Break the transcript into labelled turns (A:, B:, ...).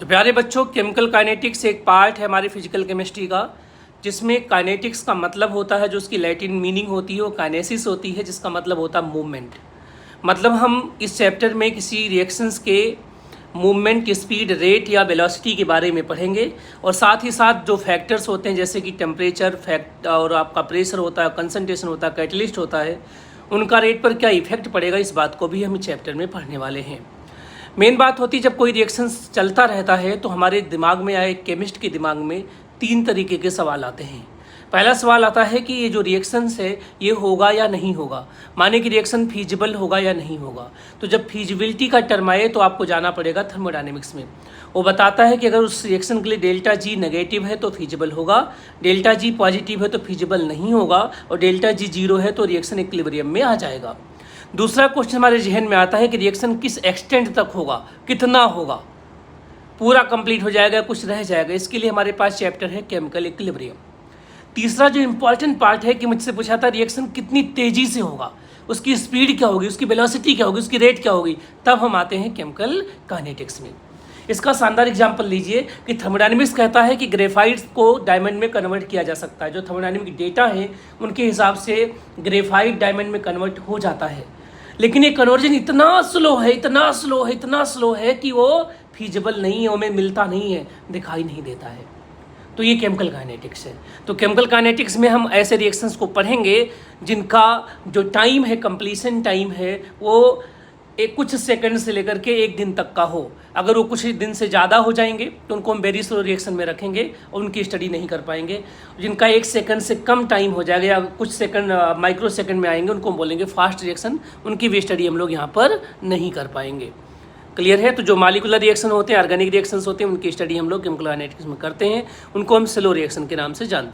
A: तो प्यारे बच्चों, केमिकल काइनेटिक्स एक पार्ट है हमारे फिजिकल केमिस्ट्री का, जिसमें काइनेटिक्स का मतलब होता है, जो उसकी लैटिन मीनिंग होती है वो काइनेसिस होती है, जिसका मतलब होता है मूवमेंट। मतलब हम इस चैप्टर में किसी रिएक्शंस के मूवमेंट की स्पीड, रेट या वेलोसिटी के बारे में पढ़ेंगे, और साथ ही साथ जो फैक्टर्स होते हैं जैसे कि टेम्परेचर फैक्ट और आपका प्रेशर होता है, कंसंट्रेशन होता है, कैटलिस्ट होता है, उनका रेट पर क्या इफेक्ट पड़ेगा, इस बात को भी हम इस चैप्टर में पढ़ने वाले हैं। मेन बात होती है जब कोई रिएक्शंस चलता रहता है तो हमारे दिमाग में या एक केमिस्ट के दिमाग में तीन तरीके के सवाल आते हैं। पहला सवाल आता है कि ये जो रिएक्शंस है ये होगा या नहीं होगा, माने कि रिएक्शन फीजिबल होगा या नहीं होगा। तो जब फीजिबिलिटी का टर्म आए तो आपको जाना पड़ेगा थर्मोडायनेमिक्स में। वो बताता है कि अगर उस रिएक्शन के लिए डेल्टा जी नेगेटिव है तो फीजिबल होगा, डेल्टा जी पॉजिटिव है तो फीजिबल नहीं होगा, और डेल्टा जी जीरो है तो रिएक्शन इक्विलिब्रियम में आ जाएगा। दूसरा क्वेश्चन हमारे जहन में आता है कि रिएक्शन किस एक्सटेंट तक होगा, कितना होगा, पूरा कंप्लीट हो जाएगा, कुछ रह जाएगा। इसके लिए हमारे पास चैप्टर है केमिकल इक्विलिब्रियम। तीसरा जो इंपॉर्टेंट पार्ट है कि मुझसे पूछा था रिएक्शन कितनी तेजी से होगा, उसकी स्पीड क्या होगी, उसकी वेलोसिटी क्या होगी, उसकी रेट क्या होगी, तब हम आते हैं केमिकल काइनेटिक्स में। इसका शानदार एग्जांपल लीजिए कि थर्मोडायनेमिक्स कहता है कि ग्रेफाइट को डायमंड में कन्वर्ट किया जा सकता है। जो थर्मोडायनेमिक डेटा है उनके हिसाब से ग्रेफाइट डायमंड में कन्वर्ट हो जाता है, लेकिन ये कन्वर्जन इतना स्लो है, इतना स्लो है, इतना स्लो है कि वो फीजिबल नहीं है, हमें मिलता नहीं है, दिखाई नहीं देता है। तो ये केमिकल काइनेटिक्स है। तो केमिकल काइनेटिक्स में हम ऐसे रिएक्शंस को पढ़ेंगे जिनका जो टाइम है, कंप्लीशन टाइम है, वो एक कुछ सेकंड से लेकर के एक दिन तक का हो। अगर वो कुछ दिन से ज़्यादा हो जाएंगे तो उनको हम वेरी स्लो रिएक्शन में रखेंगे और उनकी स्टडी नहीं कर पाएंगे। जिनका एक सेकंड से कम टाइम हो जाएगा या कुछ सेकंड माइक्रो सेकंड में आएंगे, उनको हम बोलेंगे फास्ट रिएक्शन, उनकी भी स्टडी हम लोग यहाँ पर नहीं कर पाएंगे। क्लियर है? तो जो मॉलिक्यूलर रिएक्शन होते हैं, ऑर्गेनिक रिएक्शंस होते हैं, उनकी स्टडी हम लोग केमिकल काइनेटिक्स में करते हैं, उनको हम स्लो रिएक्शन के नाम से जानते हैं।